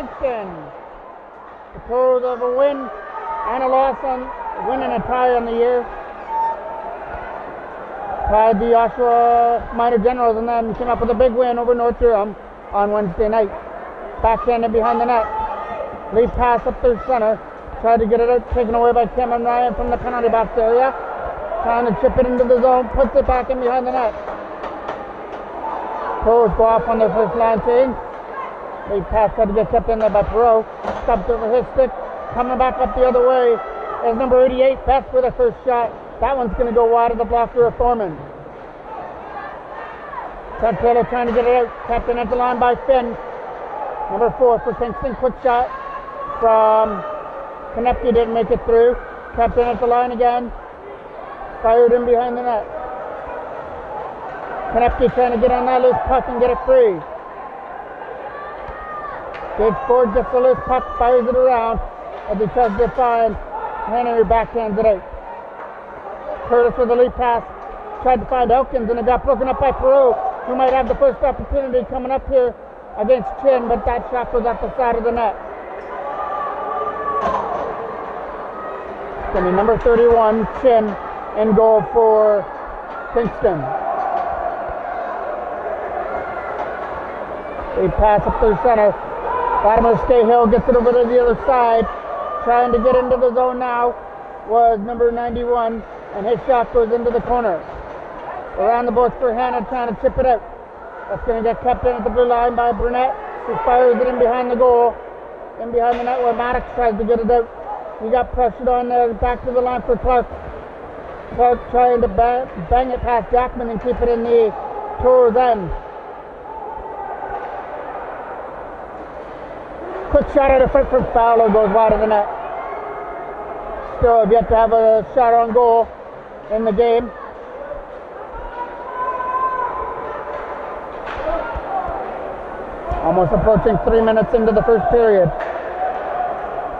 Kingston. The Toros have a win and a loss on win and a tie on the year. Tied the Oshawa Minor Generals and then came up with a big win over North Durham on Wednesday night. Backhanded behind the net. Lead pass up through center. Tried to get it out, taken away by Cameron Ryan from the penalty box area. Trying to chip it into the zone, puts it back in behind the net. Toros go off on their first line change. Lead pass had to get kept in there by Perot. Stubbed over his stick. Coming back up the other way is number 88, Best with a first shot. That one's going to go wide of the blocker of Thorman. Ted Taylor trying to get it out. Captain at the line by Finn. Number 4 for Kingston. Quick shot from Konepke, didn't make it through. Captain at the line again. Fired in behind the net. Konepke trying to get on that loose puck and get it free. Gage Ford gets the loose puck, fires it around as he tries to find Henry, backhands it out. Curtis with the lead pass. Tried to find Elkins and it got broken up by Perot, who might have the first opportunity coming up here against Chin, but that shot was at the side of the net. It's going to be number 31, Chin, in goal for Kingston. They pass up through center. Latimer Scahill gets it over to the other side. Trying to get into the zone now was number 91, and his shot goes into the corner. Around the boards for Hannah, trying to chip it out. That's going to get kept in at the blue line by Burnett, who fires it in behind the goal. In behind the net where Maddox tries to get it out. He got pressured on there, back to the line for Clark. Clark trying to bang it past Jackman and keep it in the Toros end. Quick shot out of front from Fowler, goes wide of the net. Still have yet to have a shot on goal in the game. Almost approaching 3 minutes into the first period.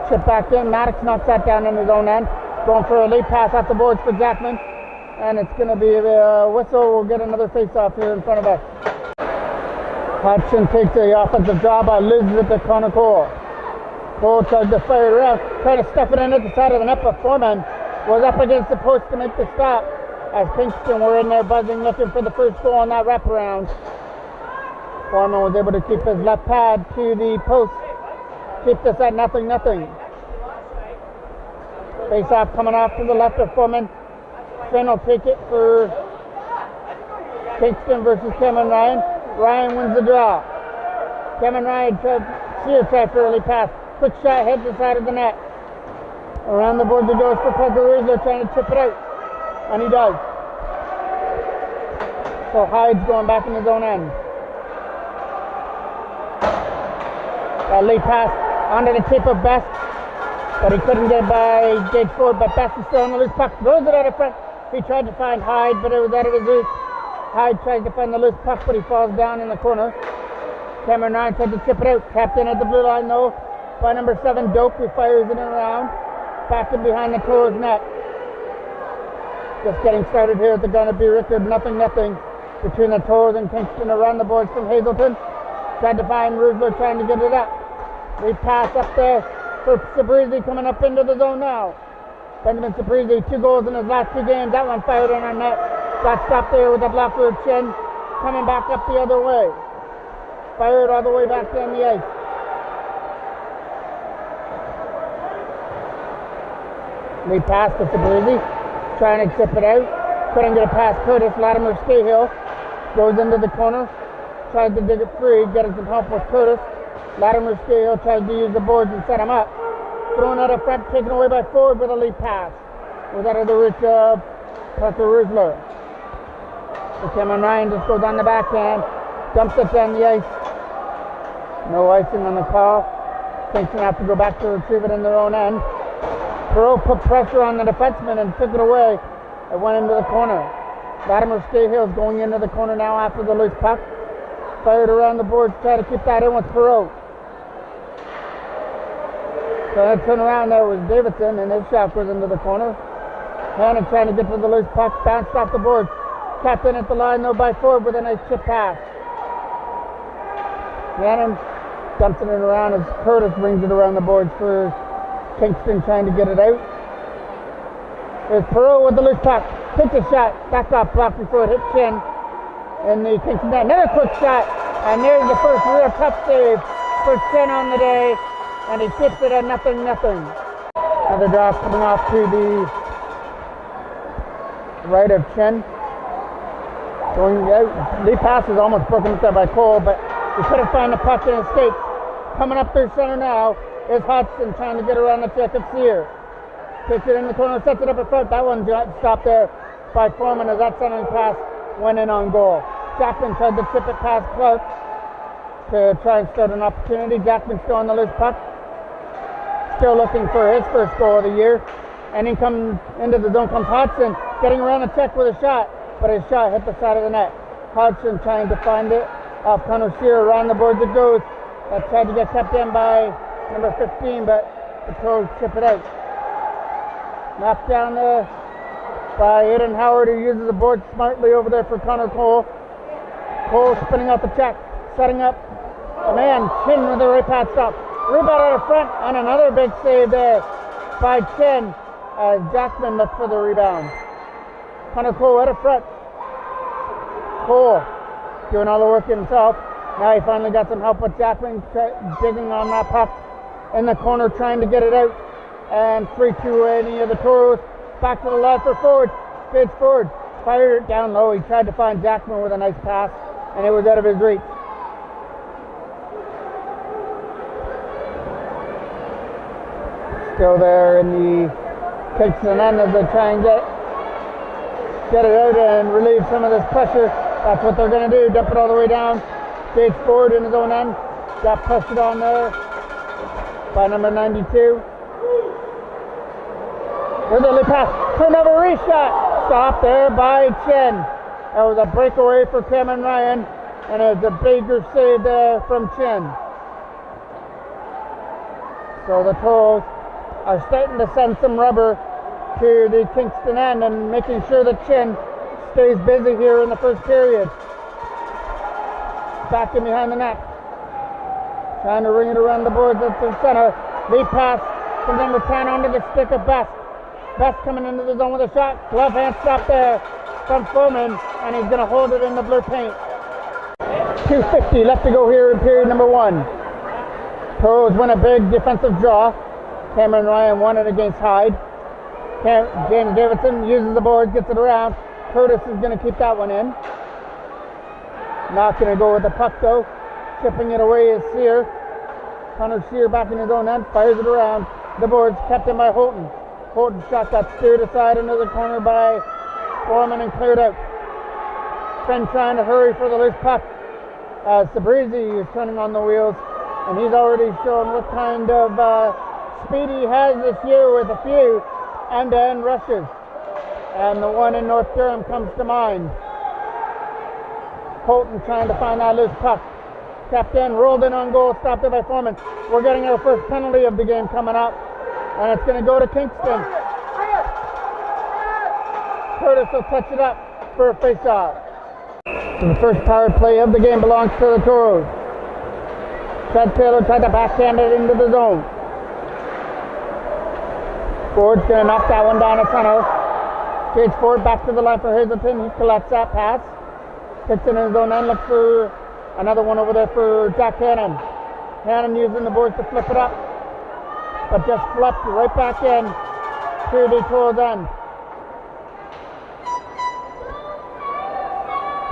Chip back in, Maddox knocks that down in his own end. Going for a lead pass off the boards for Jackman. And it's going to be a whistle. We'll get another face-off here in front of us. Hodgson takes the offensive draw by Elizabeth Connor Cole. Cole tries to fire it around, trying to stuff it in at the side of the net, but Foreman was up against the post to make the stop as Kingston were in there buzzing, looking for the first goal on that wraparound. Foreman was able to keep his left pad to the post, keep this at 0-0. Face off coming off to the left of Foreman. Finn will take it for Kingston versus Cameron Ryan. Ryan wins the draw. Cameron Ryan tried for early pass. Quick shot, heads the side of the net. Around the boards it goes for Parker Rusler, trying to chip it out. And he does. So Hyde's going back in his own end. That late pass onto the tip of Best, but he couldn't get by Gage Ford, but Best is still on the loose puck. Throws it out of front. He tried to find Hyde, but it was out of his reach. Hyde tries to find the loose puck, but he falls down in the corner. Cameron Ryan tried to chip it out. Captain at the blue line, though, by number 7, Dope, who fires it around. Back in behind the Toros net. Just getting started here at the Gonna Be record. 0-0 between the Toros and Kingston. Around the boards from Hazelton. Tried to find Rusler, trying to get it up. They pass up there for Sabrizi, coming up into the zone now. Benjamin Sabrizi, 2 goals in his last 2 games. That one fired in our net. Got stopped there with a blocker of Chin. Coming back up the other way. Fired all the way back down the ice. They pass to Sabrizi. Trying to chip it out. Couldn't get it past Curtis. Latimer Scahill goes into the corner. Tries to dig it free. Getting some help with Curtis. Latimer Scahill tries to use the boards and set him up. Thrown out of front, taken away by Ford with a lead pass. Was out of the reach of Parker Rusler. So Cameron Ryan just goes on the backhand, dumps it down the ice. No icing on the call. Kingston have to go back to retrieve it in their own end. Perot put pressure on the defenseman and took it away. It went into the corner. Latimer Scahill is going into the corner now after the loose puck. Fired around the boards, try to keep that in with Perot. So I turn around, there was Davidson, and his shot goes into the corner. Hannon trying to get to the loose puck, bounced off the board. Tapped in at the line, though, by Ford with a nice chip pass. Hannon dumps it around as Curtis brings it around the boards for Kingston, trying to get it out. There's Perot with the loose puck. Takes a shot. That got blocked before it hit chin. And the Kingston net. Another quick shot. And there's the first real tough save for Chin on the day. And he keeps it at 0-0. Another draw coming off to the right of Chin. Going out. The pass is almost broken up there by Cole, but he couldn't find the puck and escapes. Coming up through center now is Hodgson trying to get around the check of Sear. Takes it in the corner, sets it up in front. That one stopped there by Foreman as that centering pass went in on goal. Jackman tried to chip it past Clark to try and start an opportunity. Jackman still on the loose puck. Still looking for his first goal of the year. And in comes into the zone comes Hodgson, getting around the check with a shot, but his shot hit the side of the net. Hodgson trying to find it off Connor Shearer, around the boards it goes. That tried to get kept in by number 15, but the Toros chip it out. Knocked down there by Aiden Howard, who uses the board smartly over there for Connor Cole. Cole spinning out the check, setting up a man. Chin with the right pad stop. Rebound out of front, and another big save there by Chin as Jackman looked for the rebound. Connor Cole out of front. Cole doing all the work himself. Now he finally got some help with Jackman digging on that puck in the corner, trying to get it out. And free to any of the Toros. Back to the left for Ford. Page Ford fired it down low. He tried to find Jackman with a nice pass, and it was out of his reach. Still there in the Kingston end as they try and get it out and relieve some of this pressure. That's what they're going to do. Dump it all the way down. Page Ford in his own end. Got pressured on there by number 92. There's a lip pass. Turnover reshot. Stopped there by Chin. That was a breakaway for Cameron Ryan, and it was a bigger save there from Chin. So the Toros are starting to send some rubber to the Kingston end and making sure that Chin stays busy here in the first period. Back in behind the net. Trying to ring it around the boards at the center. Lead pass from number 10 onto the stick of Best. Best coming into the zone with a shot. Glove hand stop there from Foreman, and he's going to hold it in the blue paint. 2:50 left to go here in period number 1. Toros win a big defensive draw. Cameron Ryan won it against Hyde. James Davidson uses the board, gets it around. Curtis is going to keep that one in. Not going to go with the puck though. Chipping it away is Sear. Connor Sear back in his own end, fires it around. The board's kept in by Holton. Holton's shot got steered aside into the corner by Foreman and cleared out. Finn trying to hurry for the loose puck. Sabrizi is turning on the wheels, and he's already shown what kind of speed he has this year with a few end-to-end rushes. And the one in North Durham comes to mind. Holton trying to find that loose puck. Kept in, rolled in on goal, stopped it by Foreman. We're getting our first penalty of the game coming up, and it's going to go to Kingston. Curtis will touch it up for a face-off. So the first power play of the game belongs to the Toros. Chad Taylor tried to backhand it into the zone. Ford's going to knock that one down at center. Gage Ford back to the line for Hazelton. He collects that pass. Kicks in his own end, looks for another one over there for Jack Hannon. Hannon using the boards to flip it up, but just flipped right back in to the Toros end.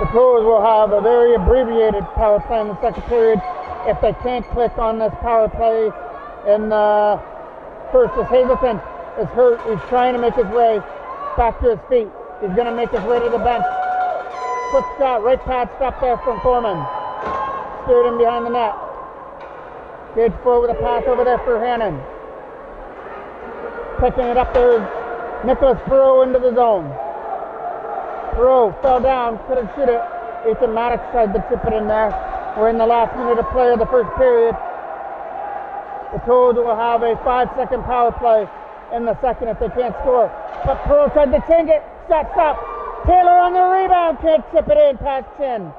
The Toros will have a very abbreviated power play in the second period if they can't click on this power play in the first. As Hazelton is hurt, he's trying to make his way back to his feet. He's going to make his way to the bench. Quick shot, right pad stop there from Foreman. Steered him behind the net. Gage Ford with a pass over there for Hannon. Picking it up there, Nicholas Perot into the zone. Perot fell down, couldn't shoot it. Ethan Maddox tried to chip it in there. We're in the last minute of play of the first period. The Toros will have a 5-second power play in the second if they can't score. But Perot tried to change it. Shot stop. Taylor on the rebound, can't chip it in past Chin.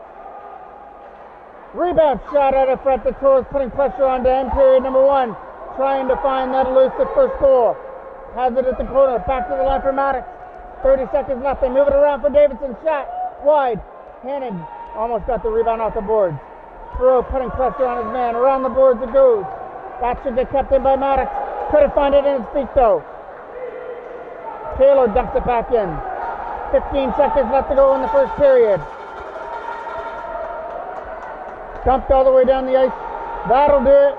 Rebound shot out of front. The Toros putting pressure on to end period number 1. Trying to find that elusive first goal. Has it at the corner. Back to the line for Maddox. 30 seconds left. They move it around for Davidson. Shot wide. Hannon almost got the rebound off the boards. Thoreau putting pressure on his man. Around the boards it goes. That should get kept in by Maddox. Couldn't find it in his feet though. Taylor dumps it back in. 15 seconds left to go in the first period. Dumped all the way down the ice. That'll do it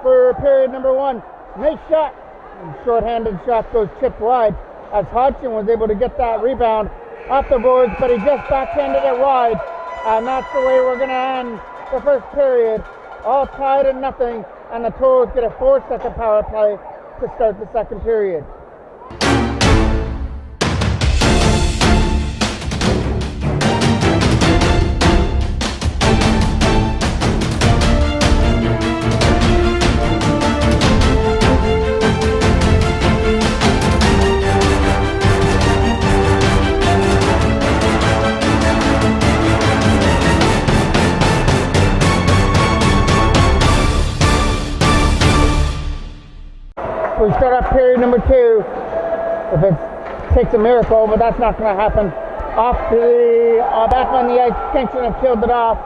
for period number 1. Nice shot. And short-handed shot goes chipped wide as Hodgson was able to get that rebound off the boards, but he just backhanded it wide. And that's the way we're going to end the first period. All tied at nothing, and the Toros get a 4-second power play to start the second period. We start up period number 2. If it takes a miracle, but that's not going to happen. Off to the back on the ice. Kingston have killed it off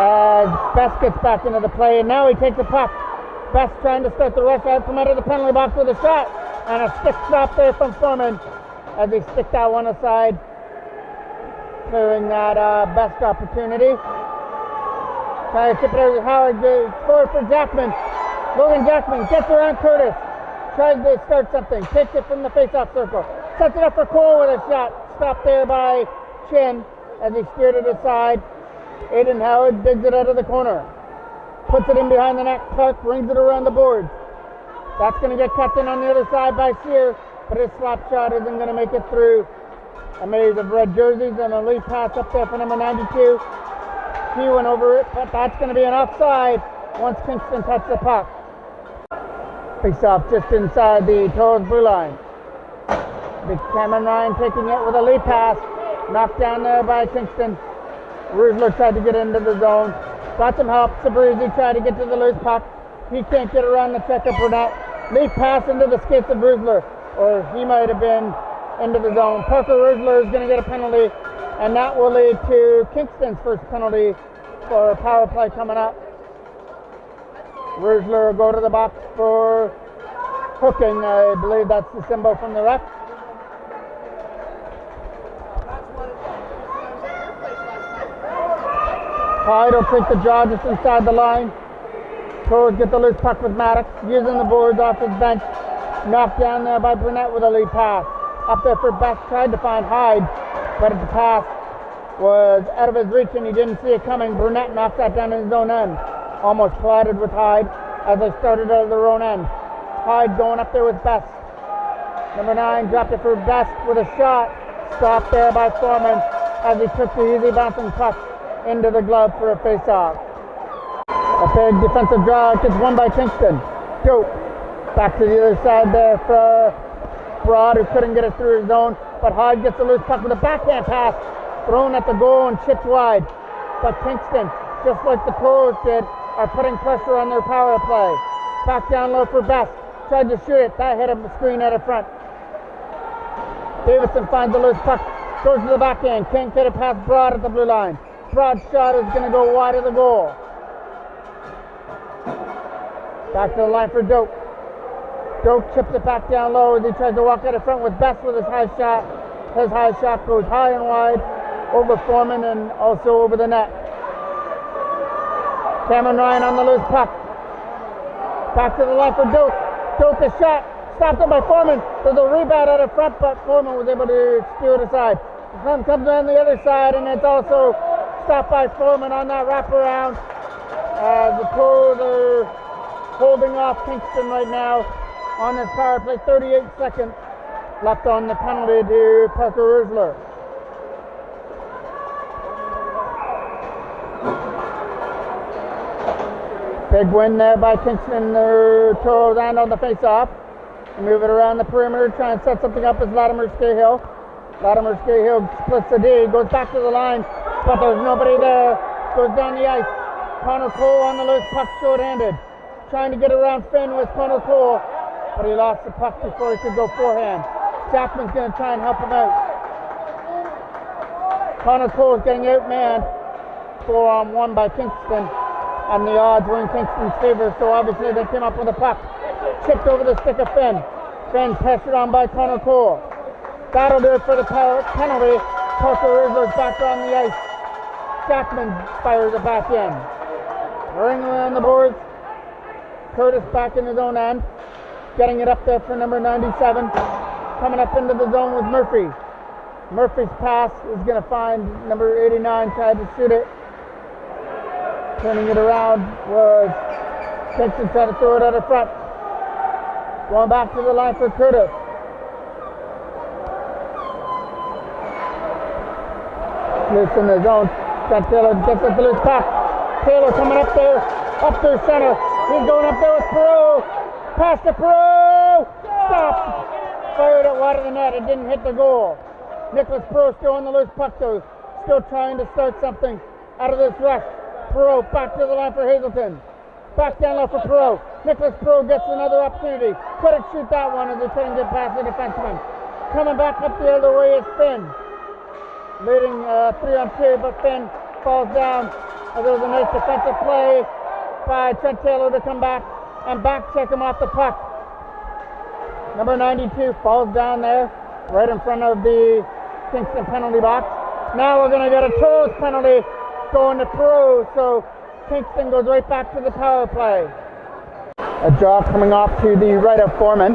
as Best gets back into the play, and now he takes the puck. Best trying to start the rush out from out of the penalty box with a shot, and a stick stop there from Foreman as he stick that one aside, clearing that Best opportunity. Trying to chip it over to Howard. Forward for Jackman. Logan Jackman gets around Curtis, tries to start something, takes it from the face-off circle, sets it up for Cole with a shot, stopped there by Chin as he steered it aside. Aiden Howard digs it out of the corner, puts it in behind the net, Clark rings it around the boards. That's going to get kept in on the other side by Sear, but his slap shot isn't going to make it through a maze of red jerseys, and a lead pass up there for number 92. He went over it, but that's going to be an offside once Kingston touched the puck. Face off just inside the Toros blue line. Big Cameron Ryan taking it with a lead pass. Knocked down there by Kingston. Rusler tried to get into the zone. Got some help. Sabrizi tried to get to the loose puck. He can't get around the check of Burnett. Lead pass into the skates of Rusler. Or he might have been into the zone. Parker Rusler is going to get a penalty. And that will lead to Kingston's first penalty for power play coming up. Rusler will go to the box for hooking. I believe that's the symbol from the ref. Hyde will take the draw just inside the line. Toros get the loose puck with Maddox, using the boards off his bench. Knocked down there by Burnett with a lead pass. Up there for Best, tried to find Hyde, but the pass was out of his reach and he didn't see it coming. Burnett knocked that down in his own end. Almost collided with Hyde as they started out of their own end. Hyde going up there with Best. Number 9 dropped it for Best with a shot. Stopped there by Foreman as he took the easy bouncing puck into the glove for a face-off. A big defensive draw gets won by Kingston. Dope. Back to the other side there for Broad, who couldn't get it through his zone. But Hyde gets the loose puck with a backhand pass. Thrown at the goal and chipped wide. But Kingston, just like the Toros did, are putting pressure on their power play. Back down low for Best. Tried to shoot it. That hit him the screen out of front. Davidson finds the loose puck. Goes to the backhand. Can't get it past Broad at the blue line. Broad's shot is going to go wide of the goal. Back to the line for Doak. Doak chips it back down low as he tries to walk out of front with Best with his high shot. His high shot goes high and wide over Foreman and also over the net. Cameron Ryan on the loose puck. Back to the line for Doak. Doak a shot. Stopped up by Foreman. There's a rebound out of front, but Foreman was able to steer it aside. The sun comes on the other side, and it's also stopped by Foreman on that wraparound. The Toros are holding off Kingston right now on this power play. 38 seconds left on the penalty to Parker Rusler. Big win there by Kingston. The Toros and on the face-off. Move it around the perimeter, try and set something up as Latimer Scahill. Latimer Scahill splits the D, goes back to the line, but there's nobody there. Goes down the ice. Connor Cole on the loose puck, short-handed. Trying to get around Finn was Connor Cole, but he lost the puck before he could go forehand. Jackman's going to try and help him out. Connor Cole's getting outmanned 4-on-1 by Kingston, and the odds were in Kingston's favor, so obviously they came up with a puck. Chipped over the stick of Finn. Finn pressured on by Connor Cole. That'll do it for the penalty. Parker Rizzo's back on the ice. Jackman fires it back in. Ring around the boards. Curtis back in his own end. Getting it up there for number 97. Coming up into the zone with Murphy. Murphy's pass is going to find number 89, tried to shoot it. Turning it around was Kingston trying to throw it out of front. Going back to the line for Curtis. Loose in the zone. Trent Taylor gets it to loose puck. Taylor coming up there center. He's going up there with Perot. Pass to Perot. Stopped. Fired it wide of the net. It didn't hit the goal. Nicholas Perot still on the loose puck though. Still trying to start something out of this rush. Perot back to the line for Hazelton. Back down low for Perot. Nicholas Perot gets another opportunity. Couldn't shoot that one as he couldn't get past the defenseman. Coming back up the other way is Finn. Leading 3-on-2, but Finn falls down. And there was a nice defensive play by Trent Taylor to come back and back check him off the puck. Number 92 falls down there right in front of the Kingston penalty box. Now we're going to get a Toros penalty going to Perot, so Kingston goes right back to the power play. A draw coming off to the right of Foreman.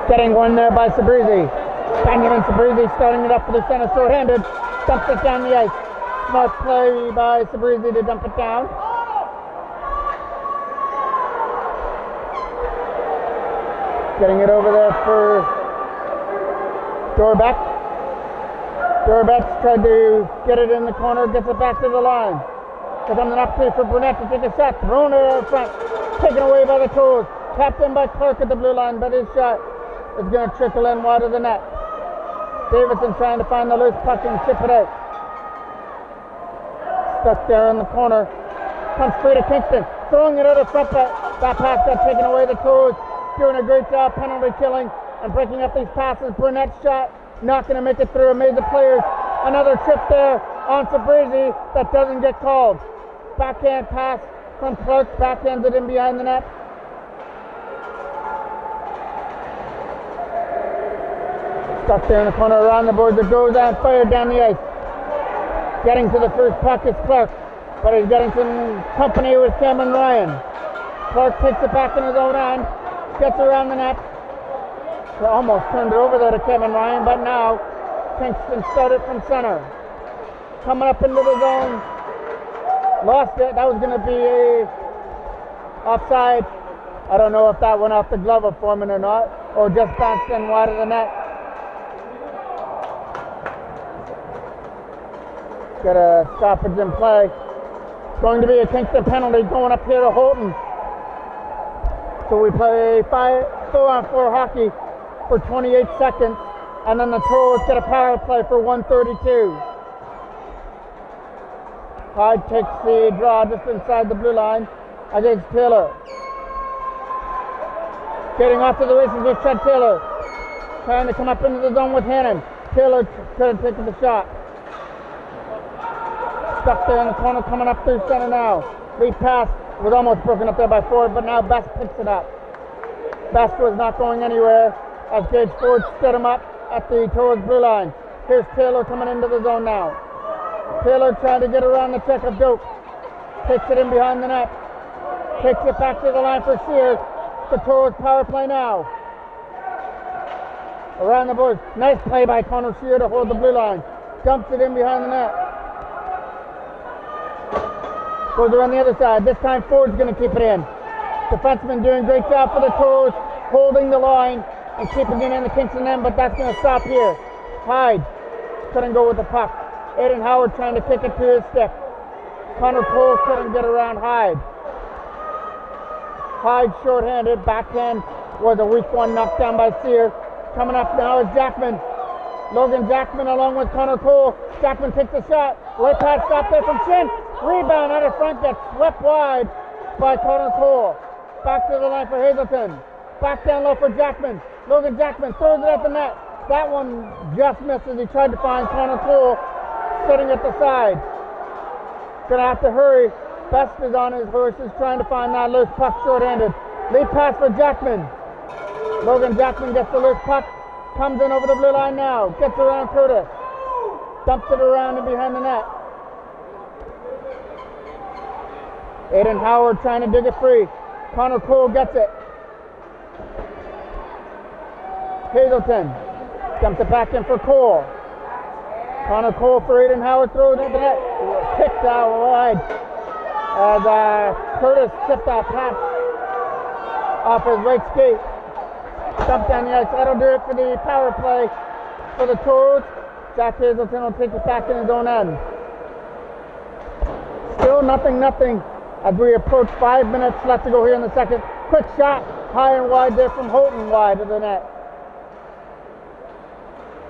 Getting one there by Sabrizi. Benjamin Sabrizi starting it up for the center, short-handed. Dumps it down the ice. Smart play by Sabrizi to dump it down. Getting it over there for Dorbeck. Dorbeck tried to get it in the corner, gets it back to the line. Here comes an opportunity for Burnett to take a shot, thrown it out front, taken away by the Toros, tapped in by Clark at the blue line, but his shot is going to trickle in wide of the net. Davidson trying to find the loose puck and chip it out. Stuck there in the corner. Comes free to Kingston, throwing it out of front, but that pass got taken away. The Toros doing a great job penalty killing and breaking up these passes. Burnett's shot not going to make it through. Amazing players. Another trip there on Sabrizi that doesn't get called. Backhand pass from Clark, backhands it in behind the net. Stuck there in the corner around the boards. It goes and fired down the ice. Getting to the first puck is Clark, but he's getting some company with Cameron Ryan. Clark takes it back in his own end, gets around the net. He almost turned it over there to Cameron Ryan, but now Kingston started from center. Coming up into the zone. Lost it. That was going to be a offside. I don't know if that went off the glove of Foreman or not, or just bounced in wide of the net. Got a stoppage in play. It's going to be a Kingston penalty going up here to Holton. So we play 4-on-4 hockey for 28 seconds, and then the Toros get a power play for 132. Hyde takes the draw just inside the blue line against Taylor. Getting off to the races with Trent Taylor. Trying to come up into the zone with Hannon. Taylor couldn't take the shot. Stuck there in the corner, coming up through center now. Lead pass was almost broken up there by Ford, but now Best picks it up. Best was not going anywhere as Gage Ford stood him up at the Toros blue line. Here's Taylor coming into the zone now. Taylor trying to get around the check of Doak. Takes it in behind the net. Takes it back to the line for Sears. The Toros power play now. Around the boards. Nice play by Connor Shear to hold the blue line. Dumps it in behind the net. Goes around the other side. This time Ford's going to keep it in. Defenseman doing a great job for the Toros, holding the line and keeping it in the Kingston end, but that's going to stop here. Hyde couldn't go with the puck. Aiden Howard trying to kick it to his stick. Connor Cole couldn't get around Hyde. Hyde short-handed. Backhand was a weak one, knocked down by Sear. Coming up now is Jackman. Logan Jackman along with Connor Cole. Jackman takes a shot. Right pass stop there from Chin. Rebound out of front, gets swept wide by Connor Cole. Back to the line for Hazelton. Back down low for Jackman. Logan Jackman throws it at the net. That one just misses. He tried to find Connor Cole sitting at the side. Gonna have to hurry. Best is on his horses trying to find that loose puck short-handed. Lead pass for Jackman. Logan Jackman gets the loose puck. Comes in over the blue line now. Gets around Curtis. Dumps it around and behind the net. Aiden Howard trying to dig it free. Connor Cole gets it. Hazelton dumps it back in for Cole. Connor Cole for Aiden Howard, throws it at the net. Kicked out wide as Curtis chipped that pass off his right skate. Dumped down the ice. That'll do it for the power play for the Toros. Jack Hazelton will take it back in his own end. Still nothing as we approach 5 minutes left to go here in the second. Quick shot, high and wide there from Houghton, wide of the net.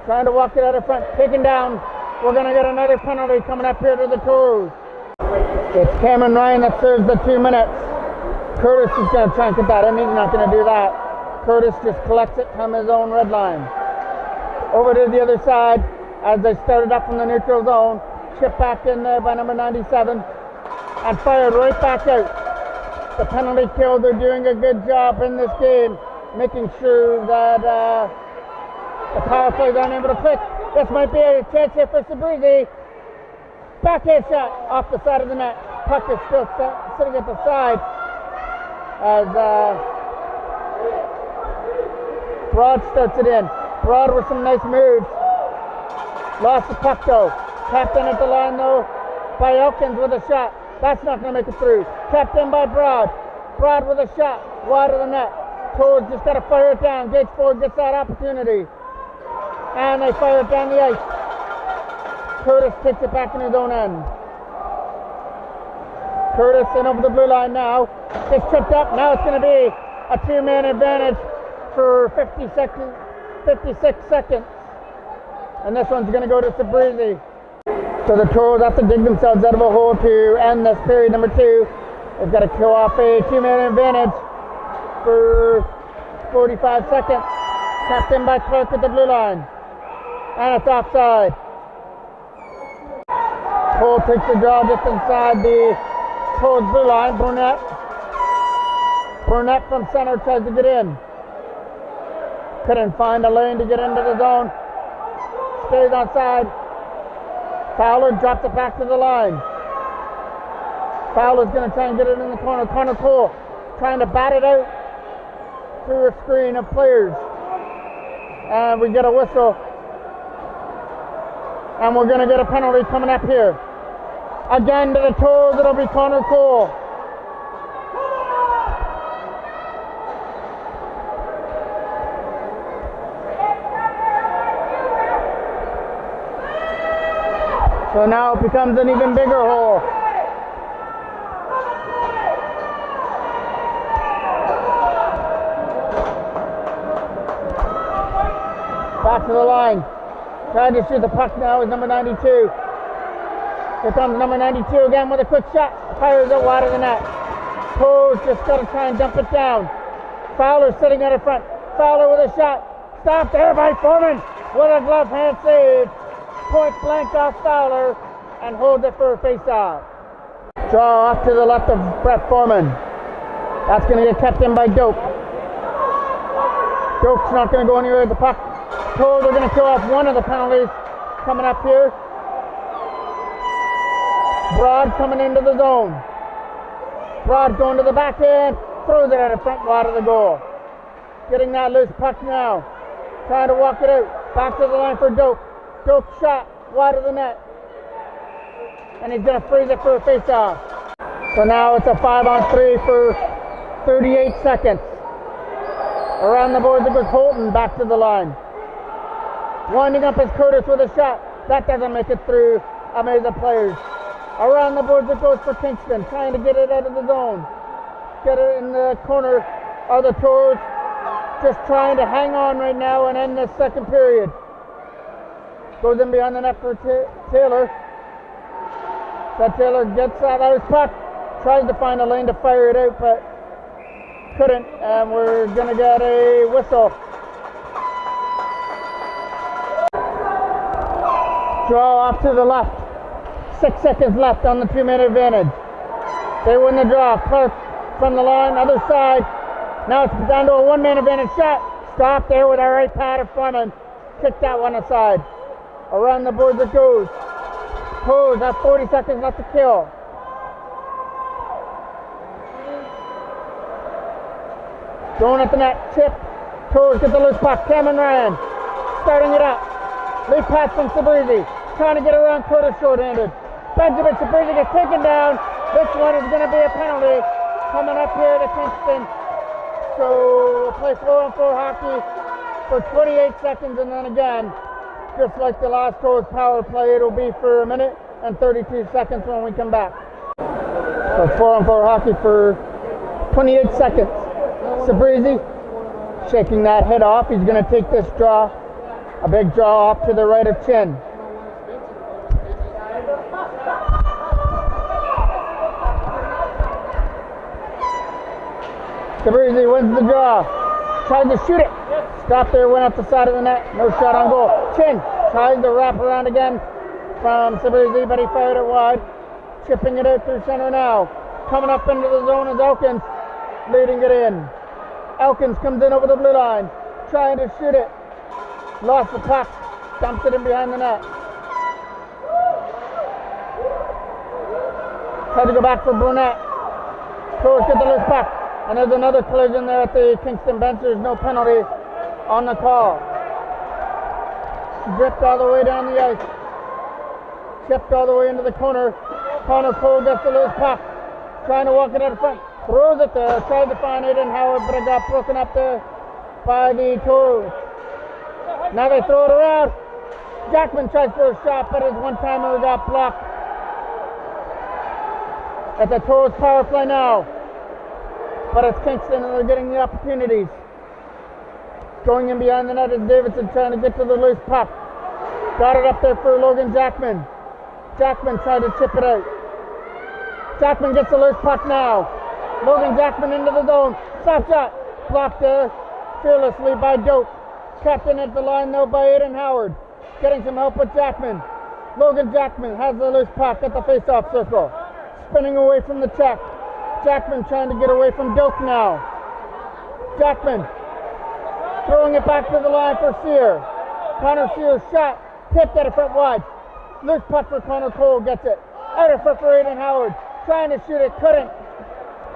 Trying to walk it out of front, taken down. We're going to get another penalty coming up here to the Toros. It's Cameron Ryan that serves the 2 minutes. Curtis is going to try and get that in. He's not going to do that. Curtis just collects it from his own red line. Over to the other side as they started up from the neutral zone. Chip back in there by number 97 and fired right back out. The penalty kill, they're doing a good job in this game, making sure that the power plays aren't able to click. This might be a chance here for Sabrizi. Backhand shot off the side of the net. Puck is still sitting at the side as Broad starts it in. Broad with some nice moves. Lost the puck though. Tapped in at the line though by Elkins with a shot. That's not going to make it through. Tapped in by Broad. Broad with a shot wide of the net. Toads just got to fire it down. Gage Ford gets that opportunity. And they fire it down the ice. Curtis takes it back in his own end. Curtis in over the blue line now. Gets tripped up. Now it's going to be a two-man advantage for 56 seconds. And this one's going to go to Sabrizi. So the Toros have to dig themselves out of a hole to end this period number 2. They've got to kill off a two-man advantage for 45 seconds. Tapped in by Clark with the blue line. And it's offside. Cole takes the draw just inside the Toros blue line. Burnett from center tries to get in. Couldn't find a lane to get into the zone. Stays onside. Fowler drops it back to the line. Fowler's going to try and get it in the corner. Connor Cole trying to bat it out through a screen of players. And we get a whistle. And we're going to get a penalty coming up here. Again to the Toros, it'll be Connor Cole. So now it becomes an even bigger hole. Back to the line. Trying to shoot the puck now is number 92. Here comes number 92 again with a quick shot. Fires it wide of the net. Toes just got to try and dump it down. Fowler sitting out in front. Fowler with a shot. Stopped there by Foreman with a glove hand save. Point blank off Fowler and holds it for a face-off. Draw off to the left of Brett Foreman. That's going to get kept in by Doak. Doak's not going to go anywhere with the puck. Told we're going to kill off one of the penalties coming up here. Broad coming into the zone. Broad going to the backhand. Throws it out of front wide of the goal. Getting that loose puck now. Trying to walk it out. Back to the line for Doak. Doak shot wide of the net. And he's going to freeze it for a face-off. So now it's a 5-on-3 for 38 seconds. Around the boards it goes Holton back to the line. Winding up is Curtis with a shot. That doesn't make it through a maze of players. Around the boards it goes for Kingston. Trying to get it out of the zone. Get it in the corner of the Toros. Just trying to hang on right now and end this second period. Goes in behind the net for Taylor. That Taylor gets that loose puck, tries to find a lane to fire it out, but couldn't, and we're gonna get a whistle. Draw off to the left. 6 seconds left on the 2-minute advantage. They win the draw. Clark from the line, other side. Now it's down to a 1-man advantage shot. Stop there with our right pad of Foreman. Kick that one aside. Around the boards it goes. Toros have 40 seconds left to kill. Going at the net. Chip. Toros get the loose puck. Cameron Ryan starting it up. Lead pass from Sabrizi. Trying to get around Curtis short-handed. Benjamin Sabrizi gets taken down. This one is going to be a penalty coming up here to Kingston. So we'll play 4-on-4 hockey for 28 seconds, and then again, just like the last Toros power play, it'll be for a minute and 32 seconds when we come back. So 4-on-4 hockey for 28 seconds. Sabrizi shaking that head off. He's going to take this draw. A big draw off to the right of Chin. Sabrizi wins the draw. Tries to shoot it. Stop there, went up the side of the net. No shot on goal. Chin tries to wrap around again from Sabrizi, but he fired it wide. Chipping it out through center now. Coming up into the zone is Elkins, leading it in. Elkins comes in over the blue line. Trying to shoot it. Lost the puck. Dumps it in behind the net. Tried to go back for Brunette. Toros get the loose puck. And there's another collision there at the Kingston bench. There's no penalty on the call. Dripped all the way down the ice. Chipped all the way into the corner. Connor Cole gets the loose puck. Trying to walk it out of front. Throws it there. Tried to find Aiden Howard, but it got broken up there by the Toros. Now they throw it around. Jackman tries for a shot, but his one-timer got blocked. At the Toros power play now. But it's Kingston and they're getting the opportunities. Going in behind the net is Davidson trying to get to the loose puck. Got it up there for Logan Jackman. Jackman tried to chip it out. Jackman gets the loose puck now. Logan Jackman into the zone. Stop shot. Blocked there fearlessly by Doak. Captain at the line though by Aiden Howard. Getting some help with Jackman. Logan Jackman has the loose puck at the face-off circle. Spinning away from the check. Jackman trying to get away from Doak now. Jackman throwing it back to the line for Sear. Connor Sear's shot. Tipped at a foot wide. Loose puck for Connor Cole. Gets it. Out of foot for Aiden Howard. Trying to shoot it. Couldn't.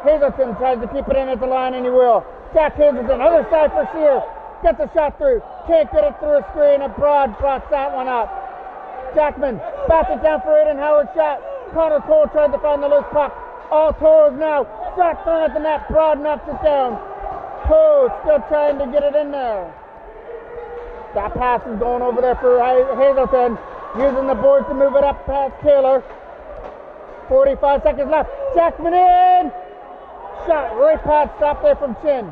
Hazelton tries to keep it in at the line and he will. Jack Hazelton. Other side for Sear. Gets a shot through. Can't get it through a screen. And Broad brought that one up. Jackman bats it down for Aiden Howard's shot. Connor Cole tried to find the loose puck. All Toros now. Shot thrown at the net. Broad knocks it down. Cole still trying to get it in there. That pass is going over there for Hazelton. Using the board to move it up past Taylor. 45 seconds left. Jackman in. Shot right past. Stop there from Chin.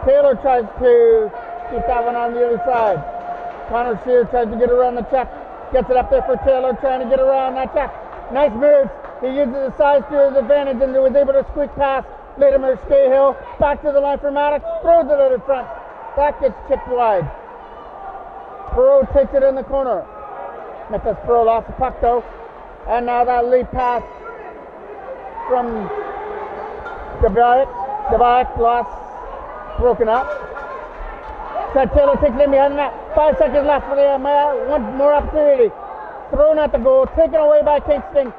Taylor tries to keep that one on the other side. Connor Sear tries to get around the check. Gets it up there for Taylor, trying to get around that check. Nice move. He uses the size to his advantage and was able to squeak past Latimer Scahill. Back to the line for Maddox. Throws it out in front. That gets chipped wide. Perot takes it in the corner. Nicholas Perot lost the puck though. And now that lead pass from Devac lost. Broken up. Ted Taylor takes it in behind the net. 5 seconds left for the one more opportunity. Thrown at the goal, taken away by Kingston.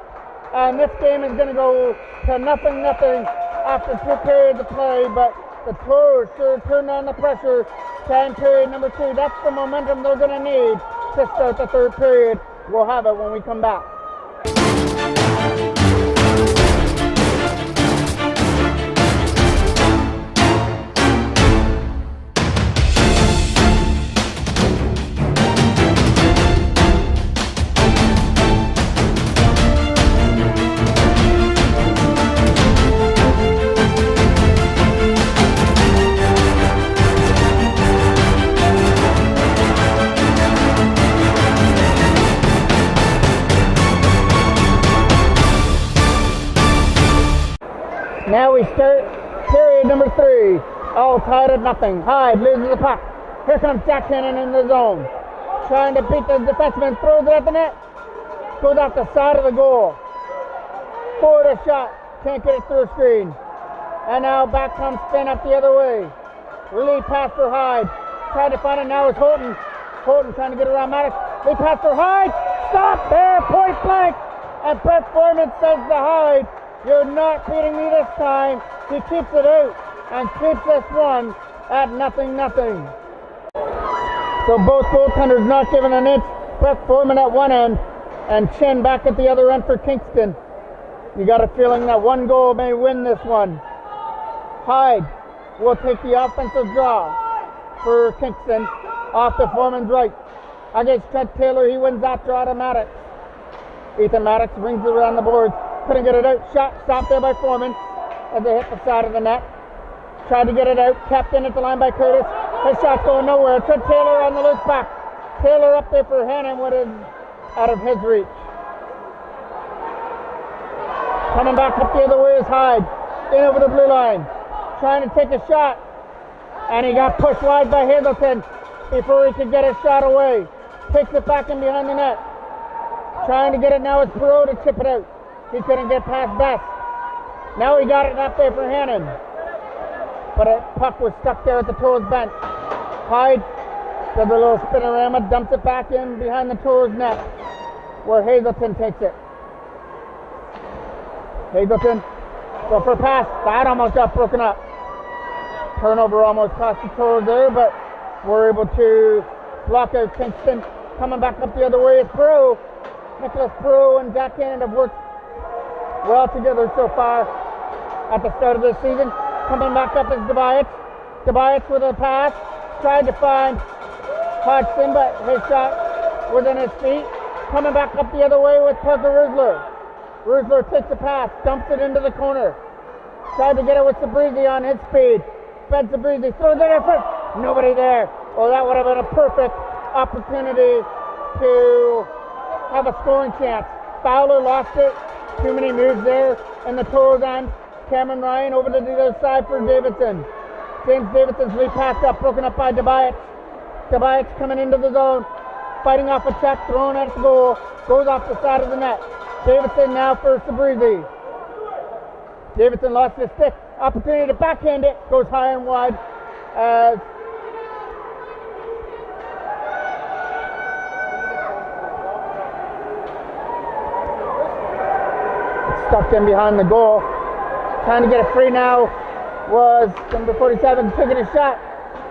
And this game is going to go to nothing after 2 periods of play. But the Toros sure turned on the pressure. 10 period number 2. That's the momentum they're going to need to start the 3rd period. We'll have it when we come back. All tied at nothing. Hyde loses the puck. Here comes Jack Cannon in the zone. Trying to beat the defenseman. Throws it at the net. Goes off the side of the goal. Forward a shot. Can't get it through a screen. And now back comes Finn up the other way. Lead pass for Hyde. Tried to find it now is Houghton. Houghton trying to get around Maddox. Lead pass for Hyde. Stop there. Point blank. And Brett Foreman says to Hyde, you're not beating me this time. He keeps it out and keeps this one at 0-0. So both goaltenders not giving an inch. Brett Foreman at one end and Chin back at the other end for Kingston. You got a feeling that one goal may win this one. Hyde will take the offensive draw for Kingston off the Foreman's right. Against Trent Taylor, he wins that draw to Maddox. Ethan Maddox brings it around the boards. Couldn't get it out. Shot stopped there by Foreman as they hit the side of the net. Tried to get it out. Kept in at the line by Curtis. His shot's going nowhere. Trent Taylor on the loose back. Taylor up there for Hannon, what is out of his reach. Coming back up the other way is Hyde. In over the blue line. Trying to take a shot. And he got pushed wide by Hazelton before he could get his shot away. Takes it back in behind the net. Trying to get it now is Perot to chip it out. He couldn't get past Best. Now he got it up there for Hannon. But a puck was stuck there at the Toros bench. Hyde does a little spinorama, dumps it back in behind the Toros net where Hazelton takes it. Hazelton go for a pass. That almost got broken up. Turnover almost cost the Toros there, but we're able to block out Kingston. Coming back up the other way is Perot. Nicholas Perot and Jack Cannon have worked well together so far at the start of this season. Coming back up is Tobias. Tobias with a pass. Tried to find Hodgson, but his shot was in his feet. Coming back up the other way with Parker Rusler. Rusler takes a pass, dumps it into the corner. Tried to get it with Sabrizi on his speed. Fed Sabrizi, throws it in front. Nobody there. Oh, that would have been a perfect opportunity to have a scoring chance. Fowler lost it. Too many moves there in the Toros end. Cameron Ryan over to the other side for Davidson. James Davidson's lead pass got broken up by Tobias. Tobias coming into the zone. Fighting off a check, thrown at the goal. Goes off the side of the net. Davidson now for Sabrizi. Davidson lost his stick. Opportunity to backhand it. Goes high and wide as stuck in behind the goal. Trying to get it free now was number 47 taking a shot.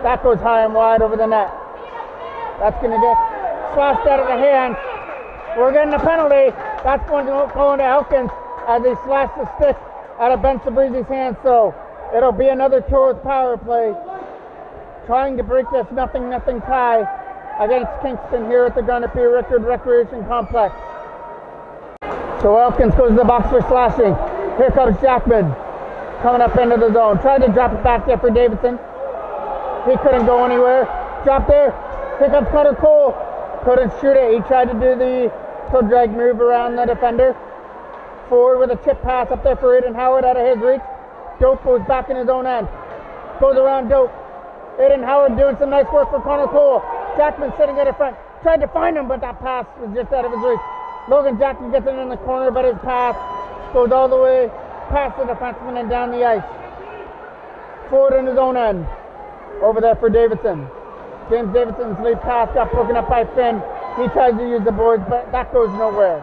That goes high and wide over the net. That's going to get slashed out of the hands. We're getting a penalty. That's going to go into Elkins as he slashed the stick out of Ben Sabrizi's hands. So it'll be another Toros power play. Trying to break this 0-0 tie against Kingston here at the Garnet-P Rickard Recreation Complex. So Elkins goes to the box for slashing. Here comes Jackman coming up into the zone. Tried to drop it back there for Davidson. He couldn't go anywhere. Drop there. Here comes Connor Cole. Couldn't shoot it. He tried to do the toe drag move around the defender. Forward with a chip pass up there for Aiden Howard out of his reach. Dope goes back in his own end. Goes around Dope. Aiden Howard doing some nice work for Connor Cole. Jackman sitting at the front. Tried to find him, but that pass was just out of his reach. Logan Jackson gets it in the corner, but his pass goes all the way past the defenseman and down the ice. Forward in his own end. Over there for Davidson. James Davidson's lead pass got broken up by Finn. He tries to use the boards, but that goes nowhere.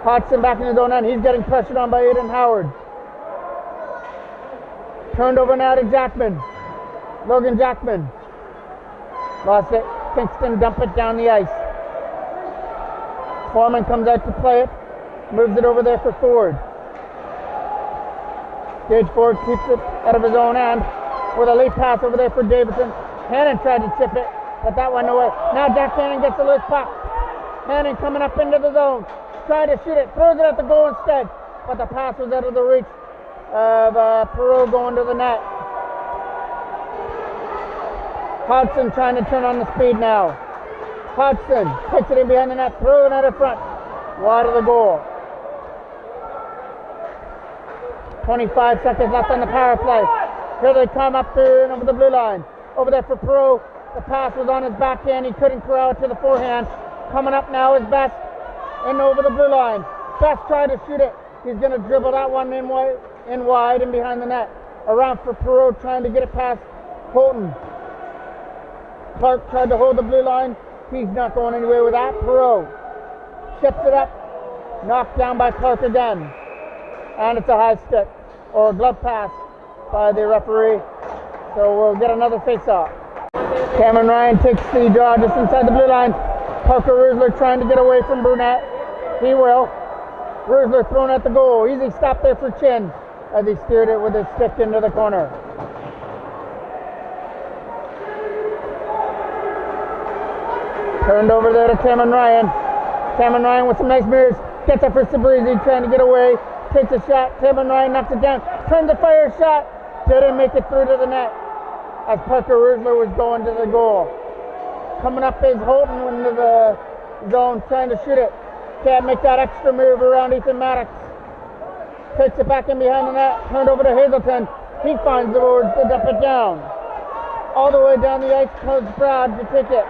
Hodgson back in his own end. He's getting pressured on by Aiden Howard. Turned over now to Jackman. Logan Jackman. Lost it. Kingston dump it down the ice. Foreman comes out to play it. Moves it over there for Ford. Gage Ford keeps it out of his own end with a lead pass over there for Davidson. Hannon tried to chip it, but that went nowhere. Now Jack Hannon gets a loose puck. Hannon coming up into the zone. Trying to shoot it. Throws it at the goal instead. But the pass was out of the reach of Perot going to the net. Hodgson trying to turn on the speed now. Hodgson takes it in behind the net. Throwing it in front. Wide of the goal. 25 seconds left on the power play. Here they come up there and over the blue line. Over there for Perot. The pass was on his backhand. He couldn't corral it to the forehand. Coming up now is Best. And over the blue line. Best tried to shoot it. He's going to dribble that one in wide and behind the net. Around for Perot trying to get it past Holton. Clark tried to hold the blue line. He's not going anywhere with that. Perot chips it up. Knocked down by Clark again. And it's a high stick or a glove pass by the referee. So we'll get another face-off. Cameron Ryan takes the draw just inside the blue line. Parker Rusler trying to get away from Brunette. He will. Rusler thrown at the goal. Easy stop there for Chin as he steered it with his stick into the corner. Turned over there to Cameron Ryan. Cameron Ryan with some nice moves. Gets it for Sabrizi trying to get away. Takes a shot. Cameron Ryan knocks it down. Turns the fire shot. Didn't make it through to the net as Parker Rusler was going to the goal. Coming up is Holton into the zone trying to shoot it. Can't make that extra move around Ethan Maddox. Takes it back in behind the net. Turned over to Hazelton. He finds the boards to dump it down. All the way down the ice comes Brad to take it.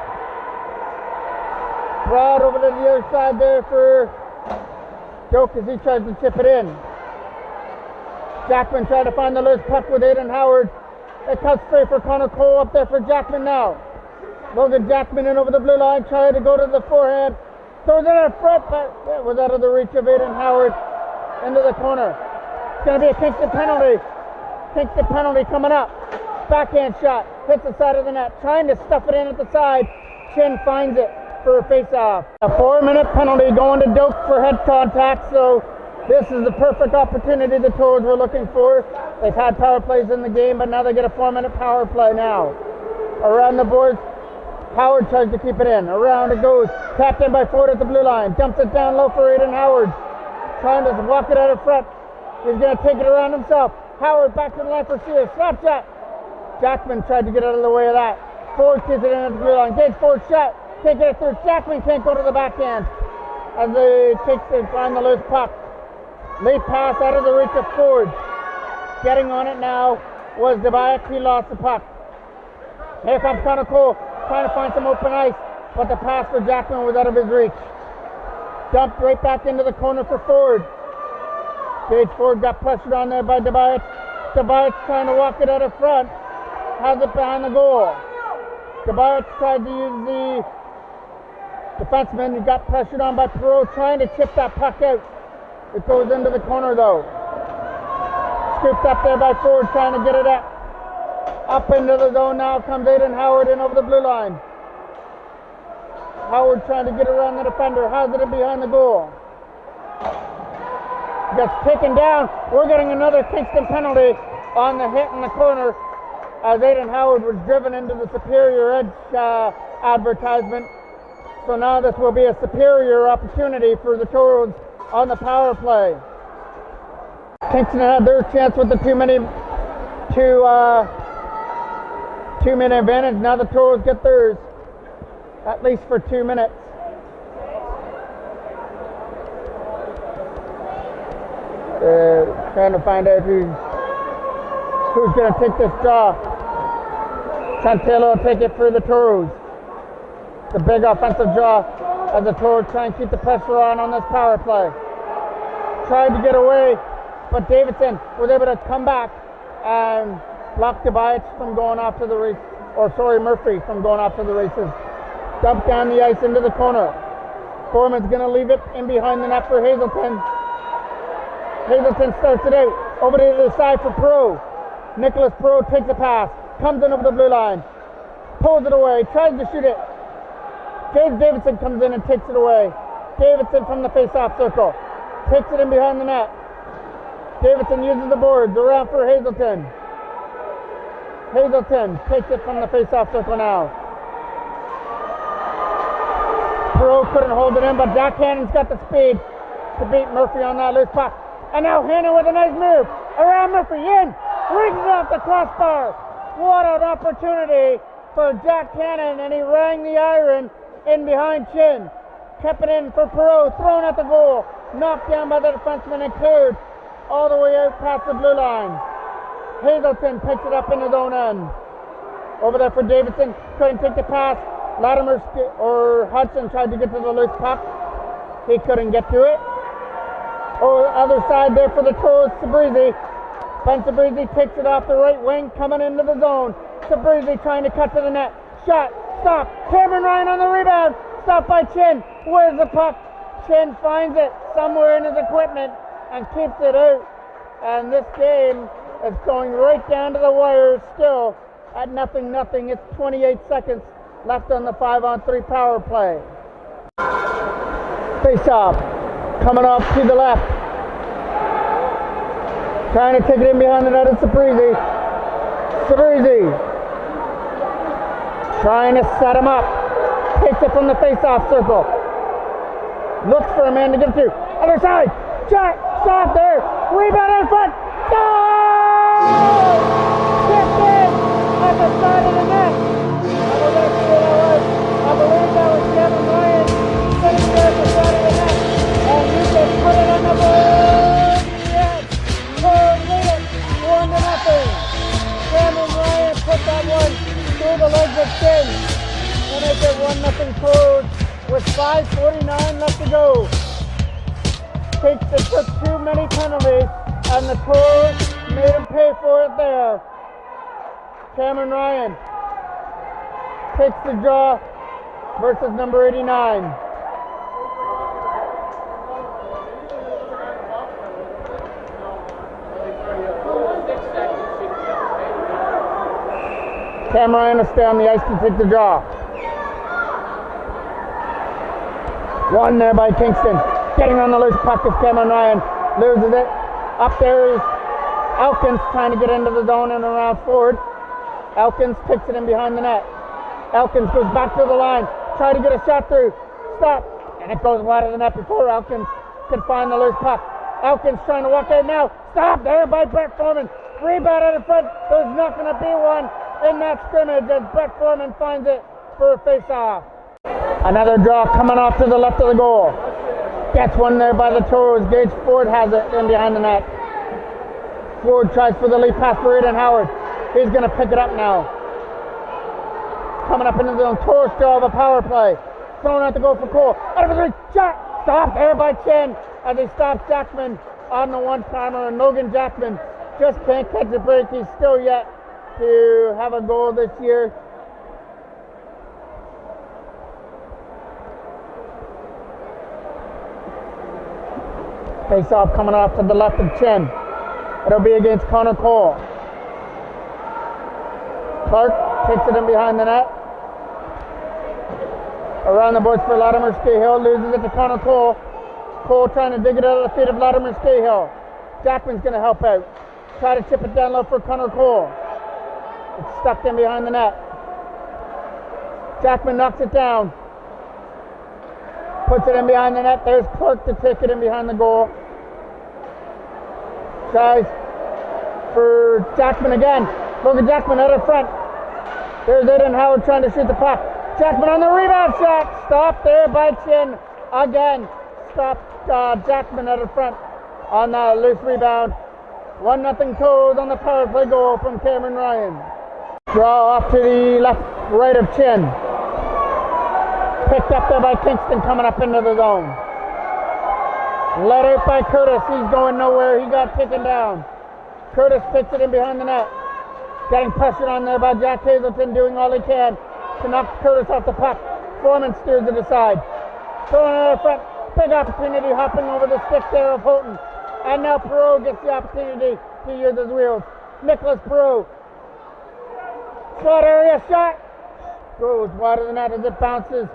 Brad over to the other side there for Doak as he tries to chip it in. Jackman tried to find the loose puck with Aiden Howard. It cuts straight for Connor Cole up there for Jackman now. Logan Jackman in over the blue line, trying to go to the forehand. Throws it in front, but it was out of the reach of Aiden Howard into the corner. It's going to be a Kingston penalty. Kingston penalty coming up. Backhand shot, hits the side of the net, trying to stuff it in at the side. Chin finds it for a face-off. A 4-minute penalty going to Doak for head contact, so this is the perfect opportunity the Toros were looking for. They've had power plays in the game, but now they get a 4-minute power play now. Around the boards, Howard tries to keep it in. Around it goes. Tapped in by Ford at the blue line. Dumps it down low for Aiden Howard. Trying to walk it out of front. He's going to take it around himself. Howard back to the line for Sears. Slap shot. Jackman tried to get out of the way of that. Ford kicks it in at the blue line. Gage Ford shot. Can't get it through. Jackman can't go to the backhand as they take to find the loose puck. Late pass out of the reach of Ford. Getting on it now was Debayak. He lost the puck. Here comes Connor Cole trying to find some open ice, but the pass for Jackman was out of his reach. Dumped right back into the corner for Ford. Gage Ford got pressured on there by Debayak. Debayak trying to walk it out of front. Has it behind the goal. Debayak tried to use the defenseman. He got pressured on by Perot trying to chip that puck out. It goes into the corner though. Scooped up there by Ford trying to get it up. Up into the zone now comes Aiden Howard in over the blue line. Howard trying to get around the defender. Has it in behind the goal. Gets taken down. We're getting another Kingston penalty on the hit in the corner as Aiden Howard was driven into the Superior Edge advertisement. So now this will be a superior opportunity for the Toros on the power play. Kingston had their chance with the two-minute advantage. Now the Toros get theirs, at least for 2 minutes. Trying to find out who's going to take this draw. Santillo will take it for the Toros. The big offensive draw as the Toros try and keep the pressure on this power play. Tried to get away, but Davidson was able to come back and block Tobias from going off to the race, Murphy from going off to the races. Dumped down the ice into the corner. Foreman's going to leave it in behind the net for Hazelton. Hazelton starts it out. Over to the side for Pro. Nicholas Pro takes a pass. Comes in over the blue line. Pulls it away. Tries to shoot it. James Davidson comes in and takes it away. Davidson from the face-off circle. Takes it in behind the net. Davidson uses the boards. Around for Hazelton. Hazelton takes it from the face-off circle now. Pro couldn't hold it in, but Jack Hannon's got the speed to beat Murphy on that loose puck. And now Hannon with a nice move. Around Murphy, in. Rings it off the crossbar. What an opportunity for Jack Hannon, and he rang the iron in behind Chin. Kept it in for Perot, thrown at the goal. Knocked down by the defenseman and cleared all the way out past the blue line. Hazelton picks it up in his own end. Over there for Davidson, couldn't take the pass. Latimer or Hudson tried to get to the loose puck. He couldn't get to it. Over the other side there for the Toros, Sabrizi. Ben Sabrizi takes it off the right wing, coming into the zone. Sabrizi trying to cut to the net. Shot, stop. Cameron Ryan on the rebound. Stopped by Chin. Where's the puck? Chin finds it somewhere in his equipment and keeps it out. And this game is going right down to the wire still at 0-0. It's 28 seconds left on the 5-on-3 power play. Face off. Coming off to the left. Trying to take it in behind the net is Sabrizi. Sabrizi. Trying to set him up. Takes it from the face-off circle. Looks for a man to get to. Other side. Shot. Stop there. Rebound in front. Goal! Tipped in at the side of the net. I believe that was Kevin Ryan sitting there at the side of the net. And you can put it on the board. Yes. Toros lead it 1-0. Cameron Ryan put that one through the legs of Chin. And make it 1-0 Toros with 5:49 left to go. Kingston took too many penalties and the Toros made him pay for it there. Cameron Ryan takes the draw versus number 89. Cameron Ryan will stay on the ice to take the draw. One there by Kingston. Getting on the loose puck is Cameron Ryan. Loses it. Up there is Elkins trying to get into the zone and around forward. Elkins kicks it in behind the net. Elkins goes back to the line. Try to get a shot through. Stop. And it goes wide of the net before Elkins can find the loose puck. Elkins trying to walk out now. Stop there by Brett Foreman. Rebound out in front. There's not going to be one in that scrimmage as Brett Foreman finds it for a face-off. Another draw coming off to the left of the goal. Gets one there by the Toros. Gage Ford has it in behind the net. Ford tries for the lead pass for Aiden Howard. He's going to pick it up now. Coming up into the zone. Toros still have a power play. Throwing out the goal for Cole. Out of his reach. Shot. Stopped there by Chin as he stops Jackman on the one-timer. And Logan Jackman just can't catch a break. He's still yet to have a goal this year. Face-off coming off to the left of Chin. It'll be against Connor Cole. Clark takes it in behind the net. Around the boards for Latimer Scahill. Loses it to Connor Cole. Cole trying to dig it out of the feet of Latimer Scahill. Jackman's going to help out. Try to chip it down low for Connor Cole. It's stuck in behind the net. Jackman knocks it down. Puts it in behind the net. There's Clark to take it in behind the goal. Tries for Jackman again. Logan Jackman out of front. There's Aiden Howard trying to shoot the puck. Jackman on the rebound shot. Stopped there by Chin. Again. Stopped Jackman out of front on that loose rebound. 1-0 Toros on the power play goal from Cameron Ryan. Draw off to the left, right of Chin. Picked up there by Kingston coming up into the zone. Let out by Curtis. He's going nowhere. He got taken down. Curtis picks it in behind the net. Getting pressured on there by Jack Hazelton, doing all he can to knock Curtis off the puck. Foreman steers it aside. Throwing it out front. Big opportunity hopping over the stick there of Houghton. And now Perot gets the opportunity to use his wheels. Nicholas Perot. Slot area shot. Goes wide of the net as it bounces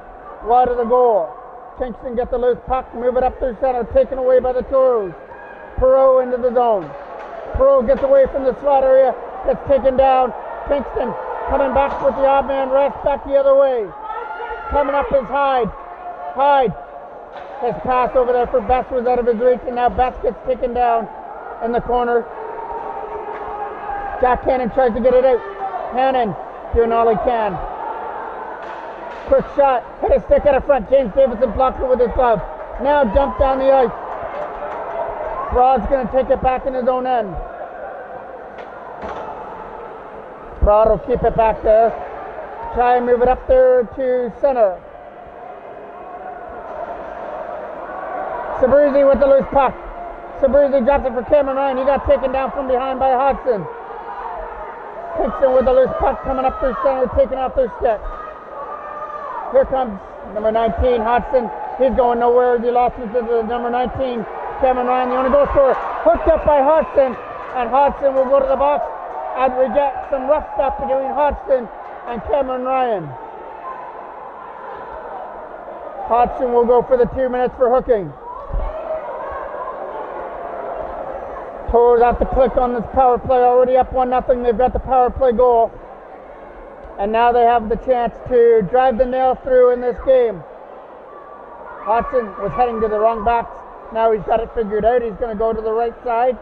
wide of the goal. Kingston gets the loose puck, move it up through center, taken away by the Toros. Perot into the zone. Perot gets away from the slot area, gets taken down. Kingston coming back with the odd man rush back the other way. Coming up is Hyde. Hyde. His pass over there for Best was out of his reach, and now Best gets taken down in the corner. Jack Hannon tries to get it out. Hannon doing all he can. Quick shot, hit a stick out of front. James Davidson blocks it with his glove. Now jump down the ice. Broad's going to take it back in his own end. Broad will keep it back there. Try and move it up there to center. Sabrizi with the loose puck. Sabrizi drops it for Cameron Ryan. He got taken down from behind by Hodgson. Kingston with the loose puck coming up through center, taking off their stick. Here comes number 19, Hodgson. He's going nowhere. He lost it to the number 19, Cameron Ryan, the only goal scorer. Hooked up by Hodgson, and Hodgson will go to the box, and we get some rough stuff between Hodgson and Cameron Ryan. Hodgson will go for the 2 minutes for hooking. Toros have to click on this power play, already up 1-0. They've got the power play goal. And now they have the chance to drive the nail through in this game. Hodgson was heading to the wrong backs. Now he's got it figured out. He's going to go to the right side.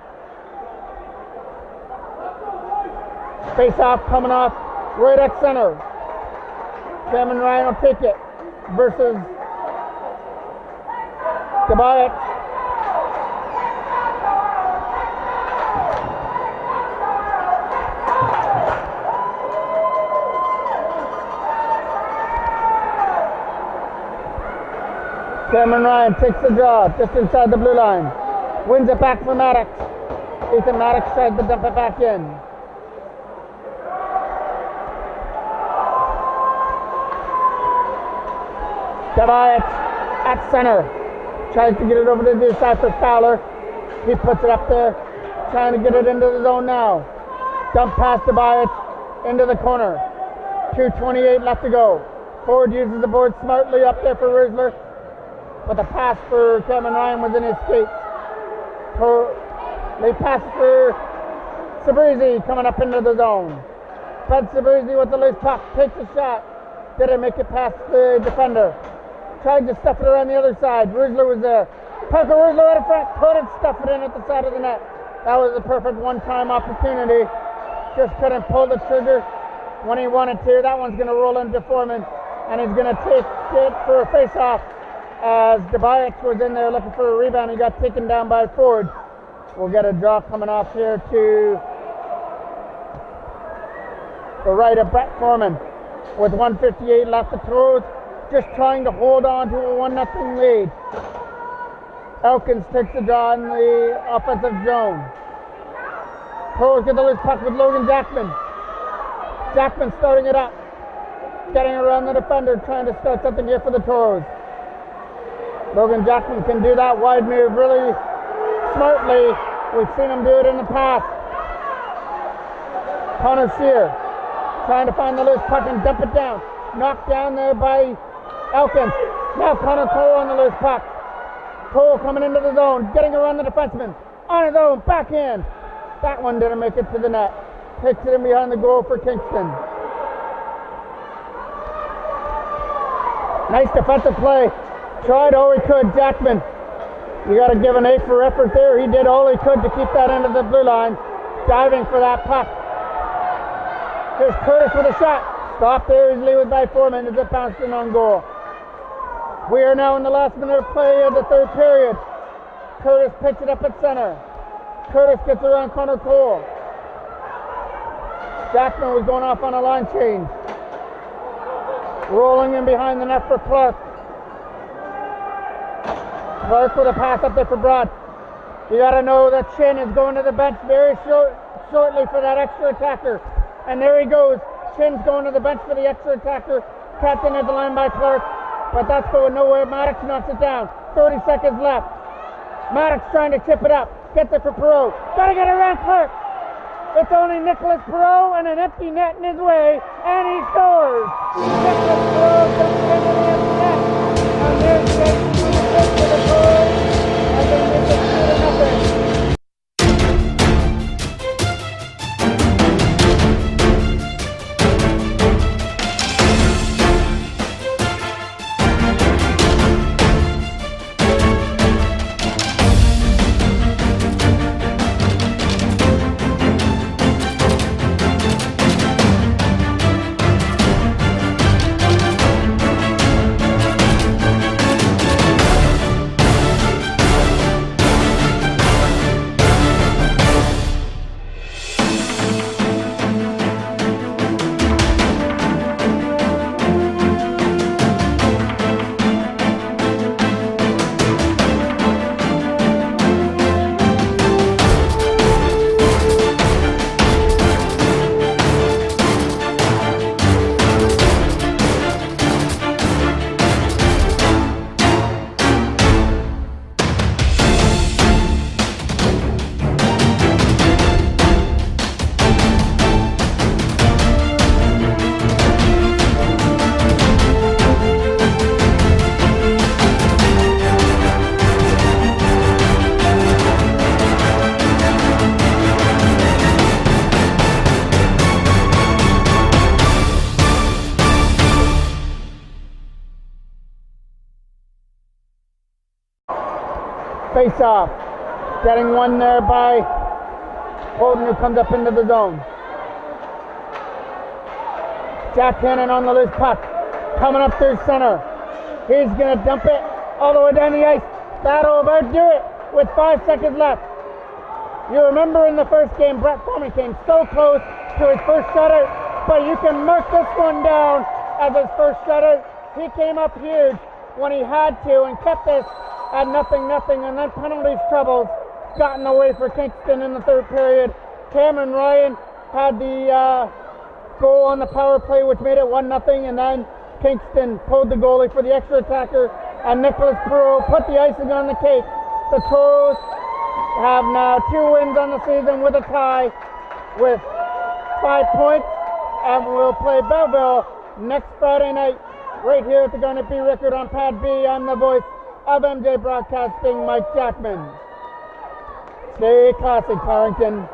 Face off coming off right at center. Cameron Ryan will take it versus Gabayat. Cameron Ryan takes the draw just inside the blue line. Wins it back for Maddox. Ethan Maddox tries to dump it back in. Gabayat at center. Tries to get it over to the side for Fowler. He puts it up there. Trying to get it into the zone now. Dump pass to Gabayat into the corner. 2:28 left to go. Ford uses the board smartly up there for Rizzler. But the pass for Cameron Ryan was in his skates. They pass for Sabrizi coming up into the zone. Fred Sabrizi with the loose puck, takes a shot. Didn't make it past the defender. Tried to stuff it around the other side. Rizzler was there. Parker Rizzler out of front, couldn't stuff it in at the side of the net. That was a perfect one-time opportunity. Just couldn't pull the trigger when he wanted to. That one's going to roll into Foreman, and he's going to take it for a face-off. As Gabayat was in there looking for a rebound, he got taken down by Ford. We'll get a draw coming off here to the right of Brett Foreman. With 1:58 left, the Toros just trying to hold on to a 1-0 lead. Elkins takes the draw in the offensive zone. Toros get the loose puck with Logan Jackman. Jackman starting it up. Getting around the defender, trying to start something here for the Toros. Logan Jackman can do that wide move really smartly. We've seen him do it in the past. Connor Sear trying to find the loose puck and dump it down. Knocked down there by Elkins. Now Connor Cole on the loose puck. Cole coming into the zone, getting around the defenseman. On his own, backhand. That one didn't make it to the net. Takes it in behind the goal for Kingston. Nice defensive play. Tried all he could, Jackman. You got to give an A for effort there. He did all he could to keep that into the blue line. Diving for that puck. Here's Curtis with a shot. Stopped there easily with by Foreman as it bounced in on goal. We are now in the last minute of play of the third period. Curtis picks it up at center. Curtis gets around Connor Cole. Jackman was going off on a line change. Rolling in behind the net for Clark. Clark with a pass up there for Broad. You got to know that Chin is going to the bench very shortly for that extra attacker. And there he goes. Chin's going to the bench for the extra attacker. Captain at the line by Clark. But that's going nowhere. Maddox knocks it down. 30 seconds left. Maddox trying to chip it up. Gets it for Perreault. Got to get around Clark. It's only Nicholas Perreault and an empty net in his way. And he scores. Nicholas Perreault comes into the empty net. And there's Jason for the Toros. And they make it 2-0. Face off. Getting one there by Holden, who comes up into the zone. Jack Hannon on the loose puck. Coming up through center. He's going to dump it all the way down the ice. That'll about do it with 5 seconds left. You remember in the first game, Brett Foreman came so close to his first shutout, but you can mark this one down as his first shutout. He came up huge when he had to and kept this at 0-0, and then penalties troubles gotten away for Kingston in the third period. Cameron Ryan had the goal on the power play, which made it 1-0, and then Kingston pulled the goalie for the extra attacker, and Nicholas Perot put the icing on the cake. The Toros have now 2 wins on the season with a tie with 5 points, and we'll play Belleville next Friday night right here at the Garnet B Record on Pad B. I'm the voice of MJ Broadcasting, Mike Jackman. Stay classy, Carrington.